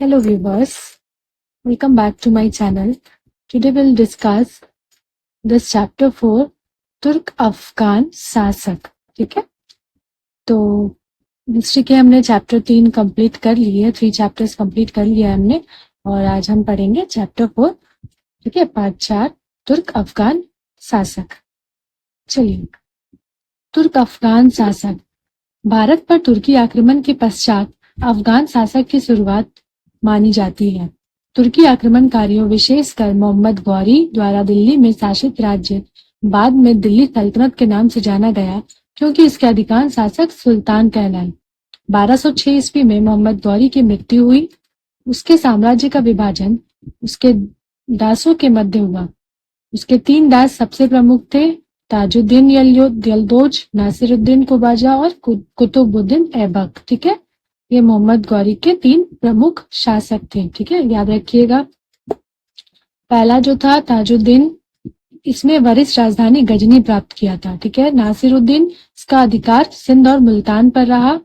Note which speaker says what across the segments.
Speaker 1: Hello viewers, welcome back to my channel. Today we'll discuss this chapter 4 तुर्क अफगान शासक। ठीक है, तो हिस्ट्री के हमने चैप्टर 3 कंप्लीट कर लिए, 3 चैप्टर्स कंप्लीट कर लिया हमने और आज हम पढ़ेंगे चैप्टर 4। ठीक है, पार्ट 4 तुर्क अफगान शासक। चलिए, तुर्क अफगान शासक। भारत पर तुर्की आक्रमण के पश्चात अफगान शासक की शुरुआत मानी जाती है। तुर्की आक्रमणकारियों विशेषकर मोहम्मद गौरी द्वारा दिल्ली में शासित राज्य बाद में दिल्ली सल्तनत के नाम से जाना गया क्योंकि इसके अधिकांश शासक सुल्तान कहलाए। 1206 ईस्वी में मोहम्मद गौरी की मृत्यु हुई। उसके साम्राज्य का विभाजन उसके दासों के मध्य हुआ। उसके 3 दास सबसे प्रमुख थे, ताजुद्दीन यलदोज, नासिरुद्दीन कुबाजा और कुतुबुद्दीन ऐबक। ठीक है, ये मोहम्मद गौरी के 3 प्रमुख शासक थे। ठीक है, याद रखिएगा। पहला जो था ताजुद्दीन, इसमें वरिष्ठ राजधानी गजनी प्राप्त किया था। ठीक है, नासिरुद्दीन, इसका अधिकार सिंध और मुल्तान पर रहा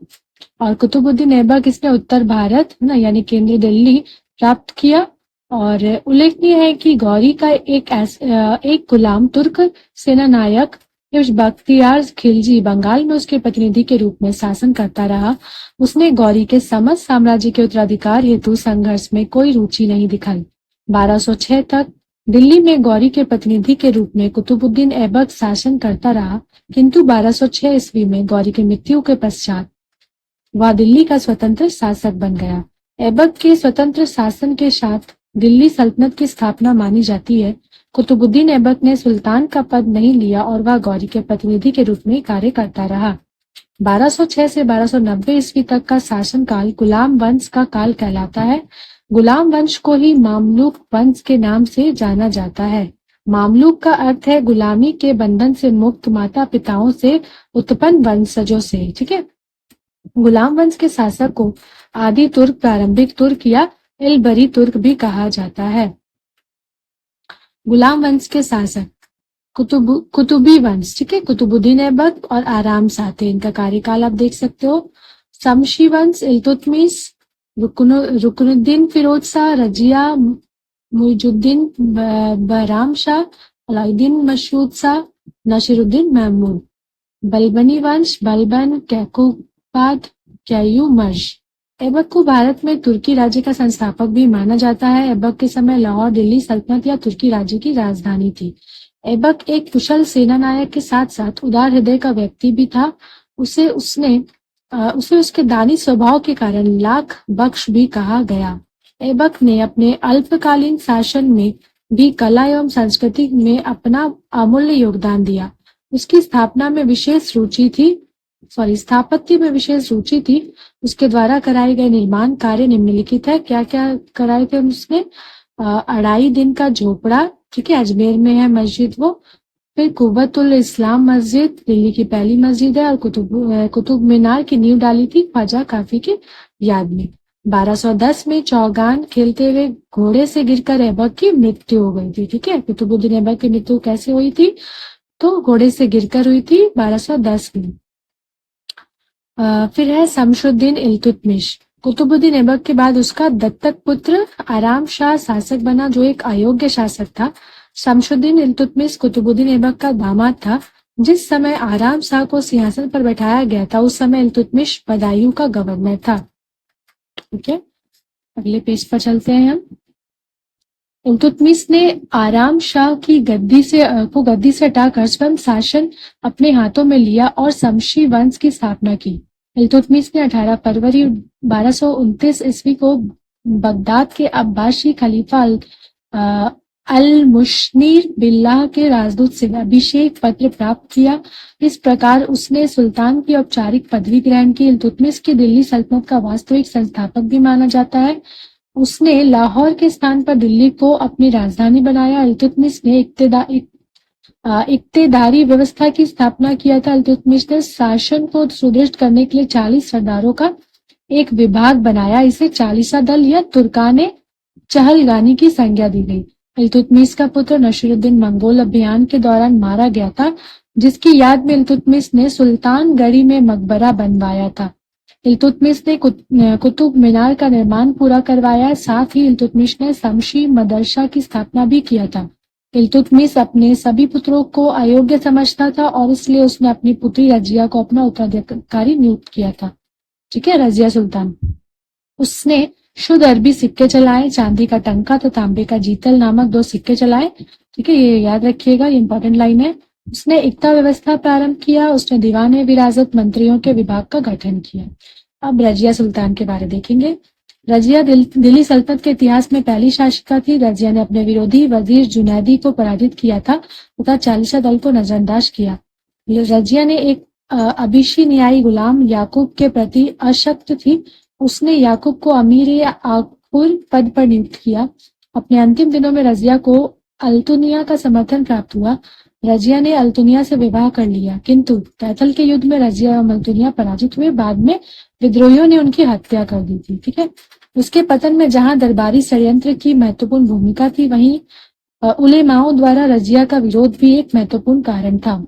Speaker 1: और कुतुबुद्दीन ऐबक, इसने उत्तर भारत यानी केंद्र दिल्ली प्राप्त किया। और उल्लेखनीय है कि गौरी का एक गुलाम तुर्क सेना नायक बख्तियार खिलजी बंगाल में उसके प्रतिनिधि के रूप में शासन करता रहा। उसने गौरी के समस्त साम्राज्य के उत्तराधिकार हेतु संघर्ष में कोई रुचि नहीं दिखाई। 1206 तक दिल्ली में गौरी के प्रतिनिधि के रूप में कुतुबुद्दीन ऐबक शासन करता रहा, किंतु 1206 ईस्वी में गौरी की मृत्यु के पश्चात वह दिल्ली का स्वतंत्र शासक बन गया। ऐबक के स्वतंत्र शासन के साथ दिल्ली सल्तनत की स्थापना मानी जाती है। कुतुबुद्दीन ऐबक ने सुल्तान का पद नहीं लिया और वह गौरी के प्रतिनिधि के रूप में कार्य करता रहा। 1206 से 1290 ईस्वी तक का शासनकाल गुलाम वंश का काल कहलाता है। गुलाम वंश को ही मामलुक वंश के नाम से जाना जाता है। मामलुक का अर्थ है गुलामी के बंधन से मुक्त माता पिताओं से उत्पन्न वंशजों से। ठीक है, गुलाम वंश के शासक को आदि तुर्क, प्रारंभिक तुर्क या इलबरी तुर्क भी कहा जाता है। गुलाम वंश के शासक कुतुबी वंश। ठीक है, कुतुबुद्दीन ऐबक और आराम शाह थे। इनका कार्यकाल आप देख सकते हो। शमशी वंश, इल्तुतमिश, रुकनुद्दीन फिरोज शाह, रजिया, मुइजुद्दीन बहराम शाह, अलाउद्दीन मशहूद शाह, नसीरुद्दीन महमूद। बलबनी वंश, बलबन, कैकुबाद, कैयूमर्ज। ऐबक को भारत में तुर्की राज्य का संस्थापक भी माना जाता है। ऐबक के समय लाहौर दिल्ली सल्तनत या तुर्की राज्य की राजधानी थी। ऐबक एक कुशल सेना नायक के साथ साथ उदार हृदय का व्यक्ति भी था। उसे उसके दानी स्वभाव के कारण लाख बख्श भी कहा गया। ऐबक ने अपने अल्पकालीन शासन में भी कला एवं संस्कृति में अपना अमूल्य योगदान दिया। उसकी स्थापना में विशेष रुचि थी स्थापत्य में विशेष रुचि थी। उसके द्वारा कराए गए निर्माण कार्य निम्नलिखित है। क्या क्या कराए थे उसने? अढ़ाई दिन का झोपड़ा, ठीक है, अजमेर में है मस्जिद वो। फिर कुव्वतुल इस्लाम मस्जिद, दिल्ली की पहली मस्जिद है। और कुतुब मीनार की नींव डाली थी ख्वाजा काफी की याद में। 1210 में चौगान खेलते हुए घोड़े से गिरकर ऐबक की मृत्यु हो गई थी। ठीक है, कुतुबुद्दीन ऐबक की मृत्यु कैसे हुई थी? तो घोड़े से गिरकर हुई थी 1210 में। फिर है शमशुद्दीन इल्तुतमिश। कुतुबुद्दीन ऐबक के बाद उसका दत्तक पुत्र आराम शाह शासक बना, जो एक अयोग्य शासक था। शमशुद्दीन इल्तुतमिश कुतुबुद्दीन ऐबक का दामाद था। जिस समय आराम शाह को सिंहासन पर बैठाया गया था, उस समय इल्तुतमिश बदायूं का गवर्नर था। ठीक है, अगले पेज पर चलते हैं हम। इल्तुतमिश ने आराम शाह की गद्दी से हटाकर स्वयं शासन अपने हाथों में लिया और शमशी वंश की स्थापना की। इल्तुतमिश ने 18 फरवरी 1229 ईस्वी को बगदाद के अब्बासी खलीफा अल मुशनीर बिल्लाह के राजदूत से अभिषेक पत्र प्राप्त किया। इस प्रकार उसने सुल्तान की औपचारिक पदवी ग्रहण की। इल्तुतमिश की दिल्ली सल्तनत का वास्तविक संस्थापक भी माना जाता है। उसने लाहौर के स्थान पर दिल्ली को अपनी राजधानी बनाया। इल्तुतमिश ने इक्तेदारी व्यवस्था की स्थापना किया था। इल्तुतमिश ने शासन को सुदृढ़ करने के लिए 40 सरदारों का एक विभाग बनाया। इसे 40 दल या तुर्काने चहलगानी की संज्ञा दी गई। इल्तुतमिश का पुत्र नसीरुद्दीन मंगोल अभियान के दौरान मारा गया था, जिसकी याद में इल्तुतमिश ने सुल्तानगढ़ी में मकबरा बनवाया था। इल्तुतमिश ने कुतुब मीनार का निर्माण पूरा करवाया। साथ ही इल्तुतमिश ने शमशी मदरसा की स्थापना भी किया था। इल्तुतमिश अपने सभी पुत्रों को अयोग्य समझता था और इसलिए उसने अपनी पुत्री रजिया को अपना उत्तराधिकारी नियुक्त किया था। ठीक है, रजिया सुल्तान। उसने शुद्ध अरबी सिक्के चलाए, चांदी का टंका तो तांबे का जीतल नामक 2 सिक्के चलाए। ठीक है, ये याद रखिएगा, ये इंपॉर्टेंट लाइन है। उसने एकता व्यवस्था प्रारंभ किया। उसने दीवाने विरासत मंत्रियों के विभाग का गठन किया। अब रजिया सुल्तान के बारे देखेंगे। रजिया दिल्ली सल्तनत के इतिहास में पहली शासिका थी। रजिया ने अपने विरोधी वजीर जुनैदी को पराजित किया था तथा चालीसा दल को नजरअंदाज किया। रजिया ने एक अबिशी न्यायी गुलाम याकूब के प्रति अशक्त थी। उसने याकूब को अमीर आकुल पद पर नियुक्त किया। अपने अंतिम दिनों में रजिया को अल्तुनिया का समर्थन प्राप्त हुआ। रजिया ने अल्तुनिया से विवाह कर लिया, किंतु तैतल के युद्ध में रजिया और अल्तुनिया पराजित हुए। बाद में विद्रोहियों ने उनकी हत्या कर दी थी। ठीक है, उसके पतन में जहां दरबारी षड्यंत्र की महत्वपूर्ण भूमिका थी, वहीं उलेमाओं द्वारा रजिया का विरोध भी एक महत्वपूर्ण कारण था।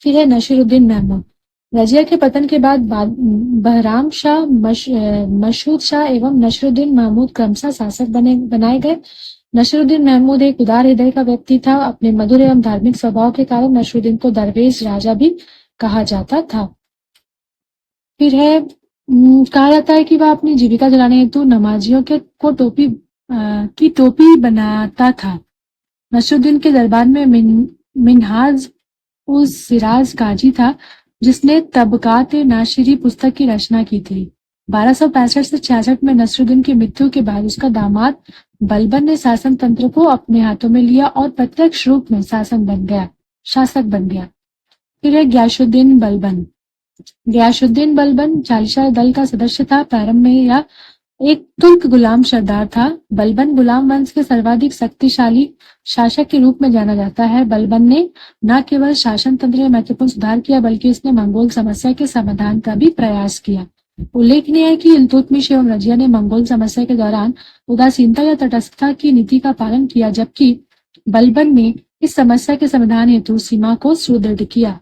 Speaker 1: फिर है नसीरुद्दीन महमूद। रजिया के पतन के बाद बहराम शाह, मशहूद शाह एवं नसीरुद्दीन महमूद क्रमशः शासक बनाए गए। नसीरुद्दीन महमूद एक उदार हृदय का व्यक्ति था। अपने मधुर एवं धार्मिक स्वभाव के कारण नसीरुद्दीन को दरवेश राजा भी कहा जाता था। फिर है कहा जाता है कि वह अपनी जीविका चलाने हेतु नमाजियों को की टोपी बनाता था। नसीरुद्दीन के दरबार में मिनहाज उस सिराज काजी था, जिसने तबकात नाशिरी पुस्तक की रचना की थी। 1265 से 66 में नसीरुद्दीन की मृत्यु के बाद उसका दामाद बलबन ने शासन तंत्र को अपने हाथों में लिया और प्रत्यक्ष रूप में शासक बन गया। फिर है गयासुद्दीन बलबन। गयासुद्दीन बलबन चालीसा दल का सदस्य था। प्रारंभ में यह एक तुर्क गुलाम सरदार था। बलबन गुलाम वंश के सर्वाधिक शक्तिशाली शासक के रूप में जाना जाता है। बलबन ने न केवल शासन तंत्र में महत्वपूर्ण सुधार किया, बल्कि उसने मंगोल समस्या के समाधान का भी प्रयास किया। उल्लेखनीय है कि इल्तुतमिश एवं रजिया ने मंगोल समस्या के दौरान उदासीनता या तटस्थता की नीति का पालन किया, जबकि बलबन ने इस समस्या के समाधान हेतु सीमा को सुदृढ़ किया।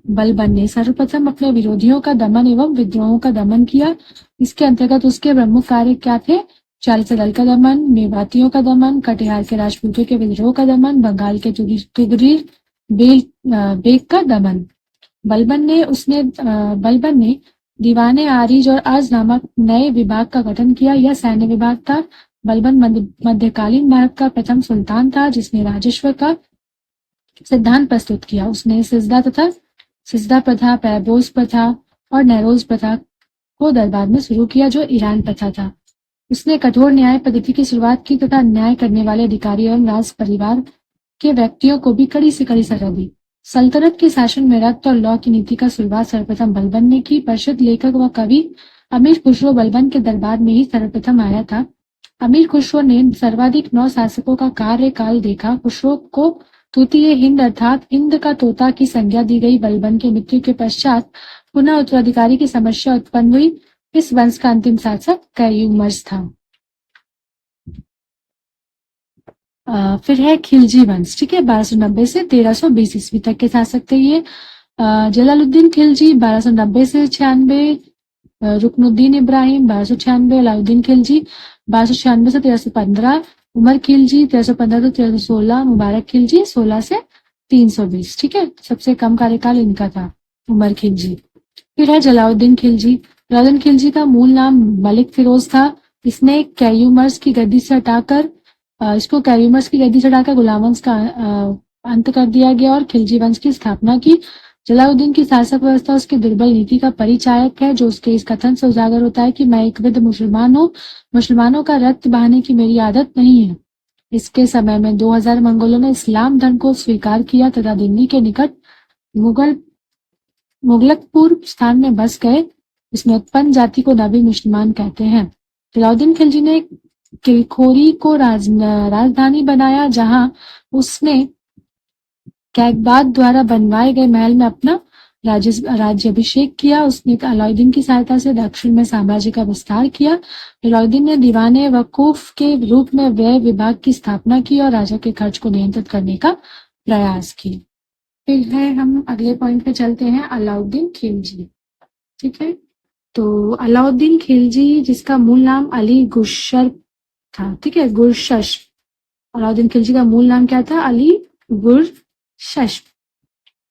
Speaker 1: बलबन ने सर्वप्रथम अपने विरोधियों का दमन एवं विद्रोहों का दमन किया। इसके अंतर्गत उसके प्रमुख कार्य क्या थे? चालीसा दल का दमन, मेवातियों का दमन, कटिहार के राजपूतों के विद्रोह का दमन, बंगाल के तुगरीर बेग का दमन। बलबन ने दीवाने आरिज और अर्ज नामक नए विभाग का गठन किया। यह सैन्य विभाग था। बलबन मध्यकालीन भारत का प्रथम सुल्तान था, जिसने राजस्व का सिद्धांत प्रस्तुत किया। उसने सिजदा प्रथा, पैबोस प्रथा और नैरोज प्रथा को दरबार में शुरू किया, जो ईरान प्रथा था। उसने कठोर न्याय पद्धति की शुरुआत की तथा न्याय करने वाले अधिकारी एवं राज परिवार के व्यक्तियों को भी कड़ी से कड़ी सजा दी। सल्तनत के शासन में रक्त और लॉ की नीति का शुरुआत सर्वप्रथम बलबन ने की। प्रसिद्ध लेखक व कवि अमीर खुसरो बलबन के दरबार में ही सर्वप्रथम आया था। अमीर खुसरो ने सर्वाधिक 9 शासकों का कार्यकाल देखा। खुसरो को तूतीय हिंद अर्थात हिंद का तोता की संज्ञा दी गई। बलबन की मृत्यु के पश्चात पुनः उत्तराधिकारी की समस्या उत्पन्न हुई। इस वंश का अंतिम शासक कैयूमर्स था। फिर है खिलजी वंश। ठीक है, 1290 से 1320 ईस्वी तक के शासक थे ये। जलालुद्दीन खिलजी 1290 से 96, रुकनुद्दीन इब्राहिम 1296, अलाउद्दीन खिलजी 1296 से 1315, उमर खिलजी 1315 से 1316, मुबारक खिलजी 16 से 320। ठीक है, सबसे कम कार्यकाल इनका था, उमर खिलजी। फिर है जलाउद्दीन खिलजी। जलाउद्दीन खिलजी का मूल नाम मलिक फिरोज था। इसने कैयूमर्स की गद्दी से हटाकर गुलाम वंश का अंत कर दिया गया और खिलजी वंश की स्थापना की। जलाउद्दीन की शासक व्यवस्था उसकी दुर्बल नीति का परिचायक है, जो उसके इस कथन से उजागर होता है कि मैं एक वृद्ध मुसलमान हूँ, मुसलमानों का रक्त बहाने की मेरी आदत नहीं है। इसके समय में 2000 मंगोलों ने इस्लाम धर्म को स्वीकार किया तथा दिल्ली के निकट मुगलकपुर स्थान में बस गए। इसमें उत्पन्न जाति को नबी मुसलमान कहते हैं। जलाउद्दीन खिलजी ने किलखोरी को राजधानी बनाया, जहां उसने कैकबाद द्वारा बनवाए गए महल में अपना राज्याभिषेक किया। उसने अलाउद्दीन की सहायता से दक्षिण में साम्राज्य का विस्तार किया। अलाउद्दीन ने दीवाने वकूफ के रूप में व्यय विभाग की स्थापना की और राजा के खर्च को नियंत्रित करने का प्रयास किया। फिर है हम अगले पॉइंट पे चलते हैं, अलाउद्दीन खिलजी। ठीक है, तो अलाउद्दीन खिलजी, जिसका मूल नाम अली गुरशर था, ठीक है, गुरशश। अलाउद्दीन खिलजी का मूल नाम क्या था? अली गुरशश।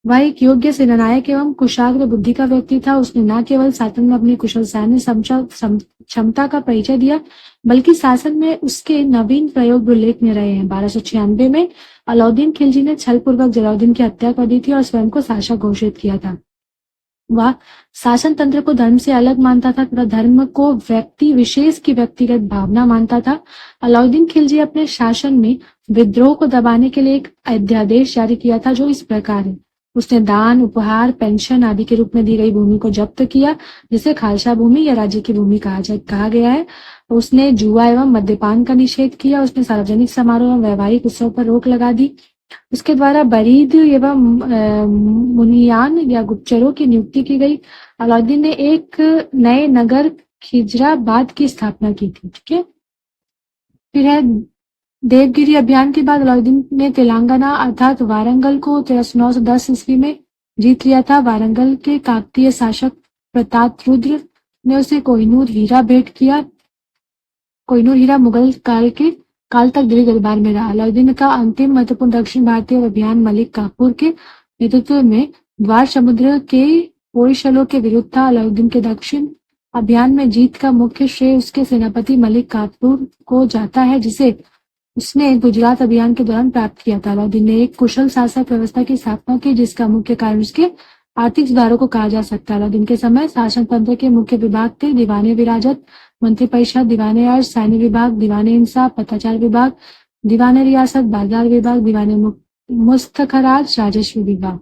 Speaker 1: वह एक योग्य सेनानायक एवं कुशाग्र बुद्धि का व्यक्ति था। उसने न केवल शासन में अपनी कुशल सैन्य क्षमता का परिचय दिया, बल्कि शासन में उसके नवीन प्रयोग उल्लेखनीय रहे हैं। 1296 में अलाउद्दीन खिलजी ने छल पूर्वक जलालुद्दीन की हत्या कर दी थी और स्वयं को शासक घोषित किया था। वह शासन तंत्र को धर्म से अलग मानता था तथा धर्म को व्यक्ति विशेष की व्यक्तिगत भावना मानता था। अलाउद्दीन खिलजी अपने शासन में विद्रोह को दबाने के लिए एक अध्यादेश जारी किया था, जो इस प्रकार है। उसने दान, उपहार, पेंशन आदि के रूप में दी गई भूमि को जब्त किया, जिसे खालसा भूमि या राज्य की भूमि कहा गया है। उसने जुआ एवं मद्यपान का निषेध किया। उसने सार्वजनिक समारोह एवं वैवाहिक उत्सव पर रोक लगा दी। उसके द्वारा बरीद एवं मुनियान या गुप्तचरों की नियुक्ति की गई। अलाउद्दीन ने एक नए नगर खिजराबाद की स्थापना की थी, ठीक है। फिर है देवगिरी अभियान के बाद अलाउद्दीन ने तेलंगाना अर्थात वारंगल को 1310 ईस्वी में जीत लिया था। वारंगल के काकतीय शासक प्रतापरुद्र ने उसे कोहिनूर हीरा भेंट किया। कोहिनूर हीरा मुगल काल तक दिल्ली दरबार में रहा। अलाउद्दीन का अंतिम महत्वपूर्ण दक्षिण भारतीय अभियान मलिक काफूर के नेतृत्व में द्वार समुद्र के होयसलों के विरुद्ध था। अलाउद्दीन के दक्षिण अभियान में जीत का मुख्य श्रेय उसके सेनापति मलिक काफूर को जाता है, जिसे उसने गुजरात अभियान के दौरान प्राप्त किया था। अलाउद्दीन ने एक कुशल शासक व्यवस्था की स्थापना की, जिसका मुख्य कारण उसके आर्थिक सुधारों को कहा जा सकता है। अलाउद्दीन के समय शासन तंत्र के मुख्य विभाग थे दीवाने विराजत, मंत्रिपरिषद, दीवाने अर्श, सैन्य विभाग, दीवाने इंसाफ, पत्राचार विभाग, दीवाने रियासत, बाजार विभाग, दीवाने मुस्तखराज, राजस्व विभाग।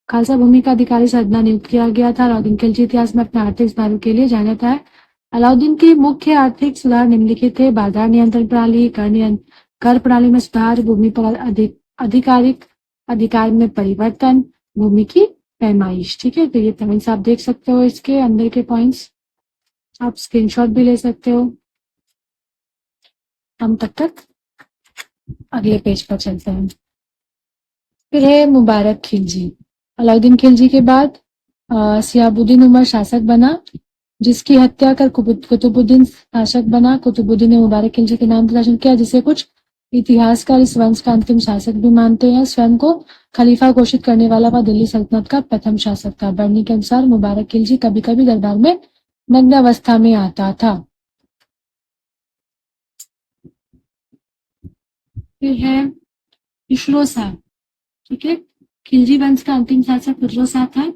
Speaker 1: खालसा भूमि का अधिकारी सरदना नियुक्त किया गया था। अलाउद्दीन खिलजी इतिहास में अपने आर्थिक सुधारों के लिए जाना जाता है। अलाउद्दीन के मुख्य आर्थिक सुधार निम्नलिखित थे: बाजार नियंत्रण प्रणाली, कर प्रणाली में सुधार, भूमि पर आधिकारिक अधिकार में परिवर्तन, भूमि की पैमाइश, ठीक है। तो ये पॉइंट्स आप देख सकते हो, इसके अंदर के पॉइंट्स आप स्क्रीनशॉट भी ले सकते हो। हम तब तक अगले पेज पर चलते हैं। फिर है मुबारक खिलजी। अलाउद्दीन खिलजी के बाद सियाबुद्दीन उमर शासक बना, जिसकी हत्या कर कुतुबुद्दीन शासक बना। कुतुबुद्दीन ने मुबारक खिलजी के नाम पर शासन किया, जिसे कुछ इतिहासकार इस वंश का अंतिम शासक भी मानते हैं। स्वयं को खलीफा घोषित करने वाला वह दिल्ली सल्तनत का प्रथम शासक था। बरनी के अनुसार मुबारक खिलजी कभी कभी दरबार में नग्न अवस्था में आता था। फिर है खुसरो शाह, ठीक है। खिलजी वंश का अंतिम शासक खुसरो शाह था,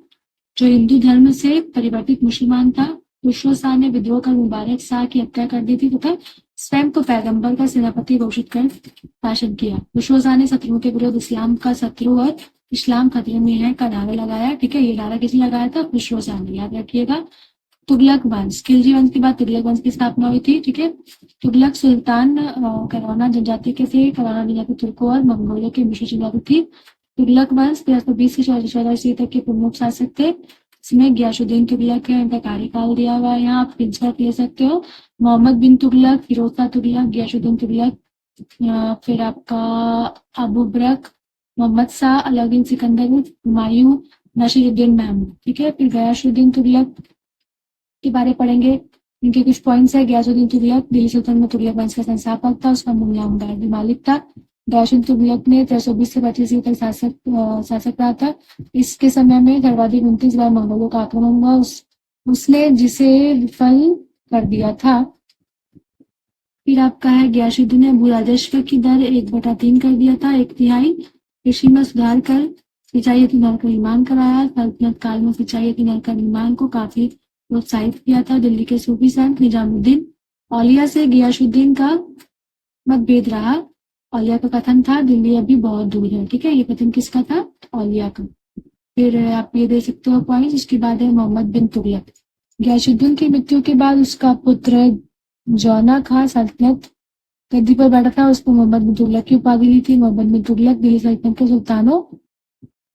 Speaker 1: जो हिंदू धर्म से परिवर्तित मुसलमान था। खुसरो शाह ने विद्रोह कर मुबारक शाह की हत्या कर दी थी तथा स्वयं को पैगंबर का सेनापति घोषित कर शासन किया। खुसरो शाह ने शत्रुओं के विरुद्ध इस्लाम का शत्रु और इस्लाम खतरे में है का नारा लगाया, ठीक है। ये नारा किसने लगाया था? खुसरो शाह ने, याद रखिएगा। तुगलक वंश, खिलजी वंश के बाद तुगलक वंश की स्थापना हुई थी, ठीक है। तुगलक सुल्तान करौना जनजाति के थे। करौना जनजाति तुर्कों और मंगोलों की मिश्रित जनजाति थी। तुगलक वंश 1320 से 1400 ईस्वी तक के प्रमुख शासक थे। इसमें गियासुद्दीन तुगलक है, इनका कार्यकाल दिया हुआ है, यहाँ आप स्क्रीनशॉट ले सकते हो। मोहम्मद बिन तुगलक, फिरोजशाह तुगलक, गियासुद्दीन तुगलक, फिर आपका अबू बकर, मोहम्मद शाह, अलाउद्दीन सिकंदर, हुमायूं, नसीरुद्दीन महमूद, ठीक है। फिर गियासुद्दीन तुगलक के बारे पढ़ेंगे। इनके कुछ पॉइंट्स है। गियासुद्दीन तुगलक दिल्ली सुल्तान में तुगलक वंश का संस्थापक था। उसका मूल नाम गायबी मालिक था। गियासुद्दीन तुगलक ने 1320 से 25 तक शासक रहा था। इसके समय में सर्वाधिक 29 बार मंगोलों का आक्रमण हुआ। उसने जिसे विफल कर दिया था। फिर आपका है गियासुद्दीन ने भू राजस्व की दर 1/3 कर दिया था, 1/3। कृषि में सुधार कर सिंचाई नहर का निर्माण कराया। सल्तनत काल में सिंचाई नहर का निर्माण को काफी प्रोत्साहित किया था। दिल्ली के सूफी संत निजामुद्दीन औलिया से गियासुद्दीन का मतभेद रहा। औलिया का कथन था दिल्ली अभी बहुत दूर है, ठीक है। ये कथन किसका था? औलिया का। फिर आप ये दे सकते हो पॉइंट। इसके बाद है मोहम्मद बिन तुगलक। गियासुद्दीन की मृत्यु के बाद उसका पुत्र जौना खां सल्तनत गद्दी पर बैठा था। उसको मोहम्मद बिन तुगलक की उपाधि ली थी। मोहम्मद बिन तुगलक दिल्ली सल्तनत के सुल्तानों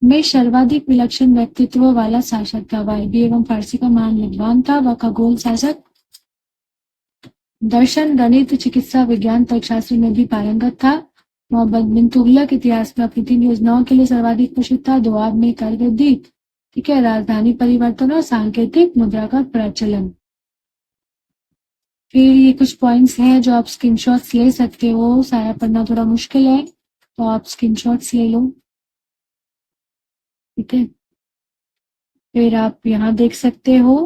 Speaker 1: में सर्वाधिक विलक्षण व्यक्तित्व वाला शासक था। वह अरबी एवं फारसी का महान विद्वान था। वह खगोल शासक, दर्शन, गणित, चिकित्सा, विज्ञान, तर्कशास्त्र में भी पारंगत था। मोहम्मद बिन तुगलक इतिहास में अपनी 3 योजनाओं के लिए सर्वाधिक प्रसिद्ध था। दोआब में कर वृद्धि, ठीक है, राजधानी परिवर्तन और सांकेतिक मुद्रा का प्रचलन। फिर ये कुछ पॉइंट्स हैं जो आप स्क्रीनशॉट्स ले सकते हो, सारा पढ़ना थोड़ा मुश्किल है तो आप स्क्रीनशॉट्स ले लो, ठीक है। फिर आप यहाँ देख सकते हो,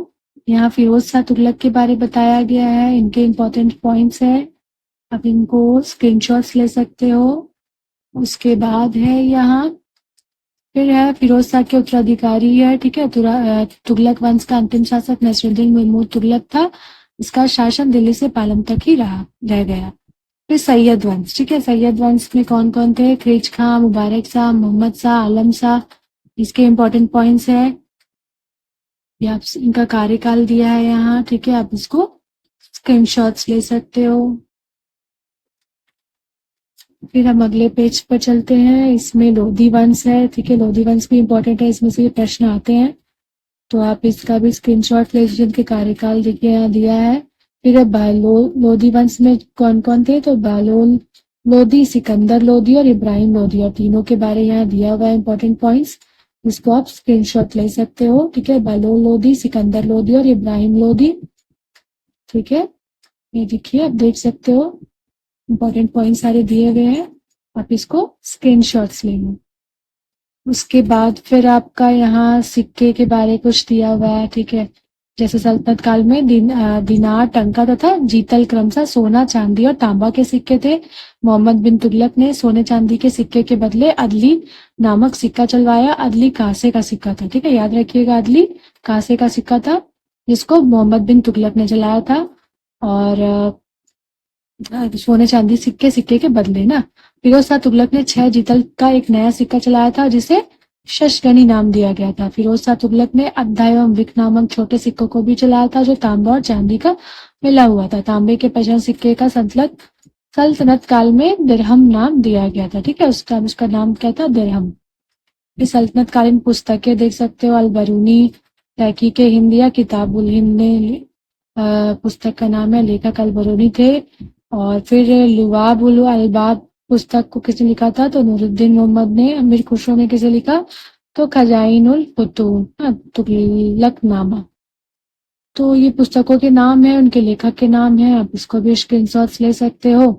Speaker 1: यहाँ फिरोज शाह तुगलक के बारे बताया गया है, इनके इम्पोर्टेंट पॉइंट्स है, आप इनको स्क्रीनशॉट्स ले सकते हो। उसके बाद है यहाँ, फिर है फिरोज शाह के उत्तराधिकारी है, ठीक है। तुगलक वंश का अंतिम शासक नसरुद्दीन महमूद तुगलक था, इसका शासन दिल्ली से पालम तक ही रह गया। फिर सैयद वंश, ठीक है। सैयद वंश में कौन कौन थे? खिलज खां, मुबारक शाह, मोहम्मद शाह, आलम शाह, इसके इम्पोर्टेंट पॉइंट्स है। ये आप इनका कार्यकाल दिया है यहाँ, ठीक है, आप इसको स्क्रीनशॉट्स ले सकते हो। फिर हम अगले पेज पर चलते हैं, इसमें लोधी वंश है, ठीक है। लोधी वंश भी इम्पोर्टेंट है, इसमें से ये प्रश्न आते हैं तो आप इसका भी स्क्रीनशॉट ले लीजिए, इनके कार्यकाल देखिए यहाँ दिया है। फिर लोधी वंश में कौन कौन थे? तो बालोल लोधी, सिकंदर लोधी और इब्राहिम लोधी, और तीनों के बारे यहाँ दिया हुआ है इंपॉर्टेंट पॉइंट्स, इसको आप स्क्रीनशॉट ले सकते हो, ठीक है। बालोल लोधी, सिकंदर लोधी और इब्राहिम लोधी, ठीक है। ये देखिए, आप देख सकते हो इंपॉर्टेंट पॉइंट सारे दिए हुए हैं, आप इसको स्क्रीनशॉट्स ले लो। उसके बाद फिर आपका यहाँ सिक्के के बारे कुछ दिया हुआ है, ठीक है। जैसे सल्तनत काल में दिनार, टंका तथा जीतल क्रमशः सोना, चांदी और तांबा के सिक्के थे। मोहम्मद बिन तुगलक ने सोने चांदी के सिक्के के बदले अदली नामक सिक्का चलवाया। अदली कांसे का सिक्का था, ठीक है, याद रखिएगा, अदली कांसे का सिक्का था जिसको मोहम्मद बिन तुगलक ने चलाया था। और सोने चांदी सिक्के के बदले ना। फिरोज शाह तुगलक ने 6 जीतल का एक नया सिक्का चलाया था जिसे शशगनी नाम दिया गया था। फिरोज शाह तुगलक ने अद्धा एवं विक नामक छोटे सिक्कों को भी चलाया था जो तांबा और चांदी का मिला हुआ था। तांबे के 55 सिक्के का सल्तनत काल में दिरहम नाम दिया गया था, ठीक है, उसका नाम क्या था? दिरहम। इस सल्तनत कालीन पुस्तकें देख सकते हो, अल बरूनी, तहकीक हिंद या किताबुल हिंद पुस्तक का नाम है, लेखक अल बरूनी थे। और फिर लुबाब उल अलबाब पुस्तक को किसने लिखा था? तो नूरुद्दीन मोहम्मद ने। अमीर खुसरो ने किसे लिखा? तो खजाइन उल फुतून, तुगलकनामा। तो ये पुस्तकों के नाम है, उनके लेखक के नाम है, आप इसको भी स्क्रीनशॉट्स ले सकते हो।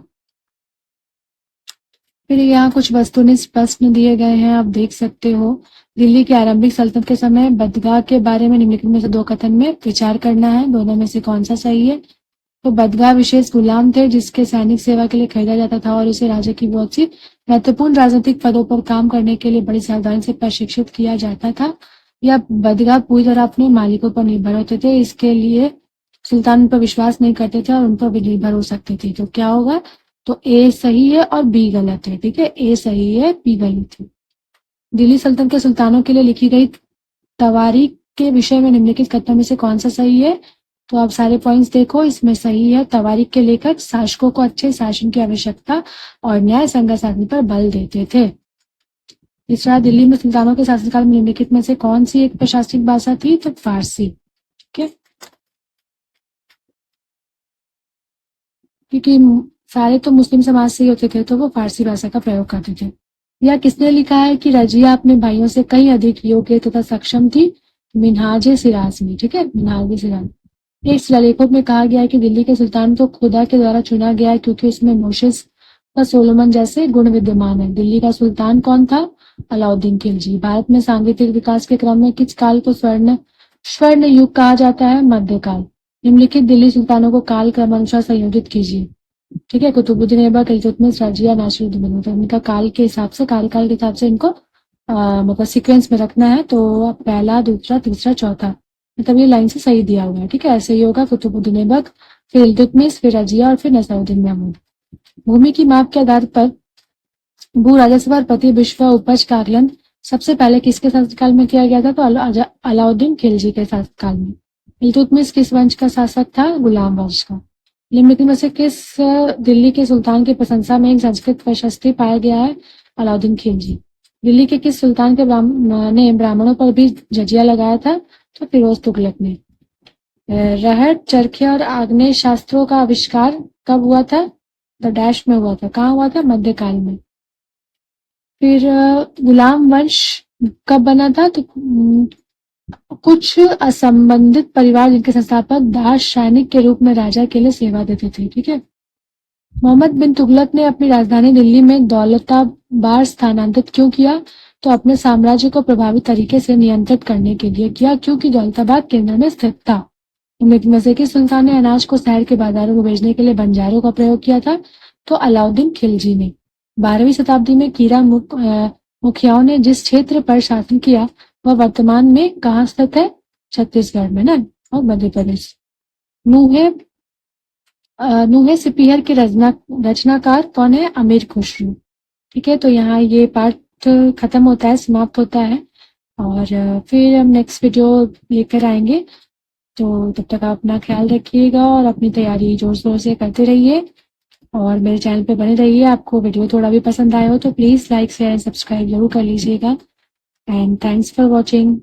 Speaker 1: फिर यहाँ कुछ वस्तुनिष्ठ प्रश्न दिए गए हैं, आप देख सकते हो। दिल्ली की आरंभिक सल्तनत के समय बदगाह के बारे में निम्नलिखित में से 2 कथन में विचार करना है, दोनों में से कौन सा सही है? तो बदगाह विशेष गुलाम थे जिसके सैनिक सेवा के लिए खरीदा जाता था और इसे राजा की बहुत सी महत्वपूर्ण राजनीतिक पदों पर काम करने के लिए बड़ी सावधानी से प्रशिक्षित किया जाता था। या बदगाह पूरी तरह अपने मालिकों पर निर्भर होते थे, इसके लिए सुल्तान उन पर विश्वास नहीं करते थे और उन पर भी निर्भर हो सकते थे। तो क्या होगा? तो ए सही है और बी गलत है, ठीक है, ए सही है, बी गलत है। दिल्ली सल्तनत के सुल्तानों के लिए लिखी गई तवारीख के विषय में निम्नलिखित कथनों में से कौन सा सही है? तो आप सारे पॉइंट्स देखो, इसमें सही है, तवारीख के लेखक शासकों को अच्छे शासन की आवश्यकता और न्याय संगत शासन पर बल देते थे। तीसरा, दिल्ली में सुल्तानों के शासनकाल में निम्नलिखित में से कौन सी एक प्रशासनिक भाषा थी? तो फारसी, ठीक है, क्योंकि सारे तो मुस्लिम समाज से ही होते थे तो वो फारसी भाषा का प्रयोग करते थे। यह किसने लिखा है कि रजिया अपने भाइयों से कहीं अधिक योग्य तथा सक्षम थी? मिन्हाज सिराज ने, ठीक है, मिन्हाज सिराज। एक शिलालेखों में कहा गया है कि दिल्ली के सुल्तान को खुदा के द्वारा चुना गया है क्योंकि उसमें मोशेस और सोलोमन जैसे गुण विद्यमान है। दिल्ली का सुल्तान कौन था? अलाउद्दीन खिलजी। भारत में सांगीतिक विकास के क्रम में किस काल को स्वर्ण युग कहा जाता है? मध्यकाल। निम्नलिखित दिल्ली सुल्तानों को काल क्रमानुसार संयोजित कीजिए, ठीक है। कुतुबुद्दीन ऐबक, इल्तुतमिश, रजिया, नासिरुद्दीन। तो इनका काल के हिसाब से, कार्यकाल के हिसाब से इनको मतलब सीक्वेंस में रखना है, तो पहला, दूसरा, तीसरा, चौथा, मतलब ये लाइन से सही दिया हुआ है, ठीक है। ऐसे ही होगा, कुतुबुद्दीन ऐबक, फिर इल्तुतमिश, फिर रजिया और फिर नसरुद्दीन महमूद। भूमि की माप के आधार पर भू राजस्व और प्रति विश्व उपज का आकलन सबसे पहले किसके शासनकाल में किया गया था? तो अलाउद्दीन खिलजी के शासनकाल में। इल्तुतमिश किस वंश का शासक था? गुलाम वंश का। निम्नलिखित में से किस दिल्ली के सुल्तान की प्रशंसा में एक संस्कृत प्रशस्ति पाया गया है? अलाउद्दीन खिलजी। दिल्ली के किस सुल्तान के ने ब्राह्मणों पर भी जजिया लगाया था? तो फिरोज तुगलक ने। रहट, चरखे और आग्नेय शास्त्रों का आविष्कार कब हुआ था? द डैश में हुआ था। कहाँ हुआ था? मध्यकाल में। फिर गुलाम वंश कब बना था? तो कुछ असंबंधित परिवार जिनके संस्थापक दास सैनिक के रूप में राजा के लिए सेवा देते थे। ठीक है। मोहम्मद बिन तुगलक ने अपनी राजधानी दिल्ली में दौलताबाद स्थानांतरित क्यों किया? तो अपने साम्राज्य को प्रभावी तरीके से नियंत्रित करने के लिए किया, क्योंकि दौलताबाद केंद्र में स्थित था। में से किस सुल्तान ने अनाज को शहर के बाजारों को भेजने के लिए बंजारों का प्रयोग किया था? तो अलाउद्दीन खिलजी ने। 12वीं शताब्दी में कीरा मुखियाओं ने जिस क्षेत्र पर शासन किया वह वर्तमान में कहाँ स्थित है? छत्तीसगढ़ में ना, और मध्य प्रदेश। नूहे सिपिहर के रचनाकार कौन है? अमीर खुसरो। ठीक है, तो यहाँ ये पार्ट खत्म होता है, समाप्त होता है, और फिर हम नेक्स्ट वीडियो लेकर आएंगे। तो तब तक आप अपना ख्याल रखिएगा और अपनी तैयारी जोर शोर से करते रहिए, और मेरे चैनल पे बने रहिए। आपको वीडियो थोड़ा भी पसंद आया हो तो please like share and subscribe जरूर कर लीजिएगा। And thanks for watching.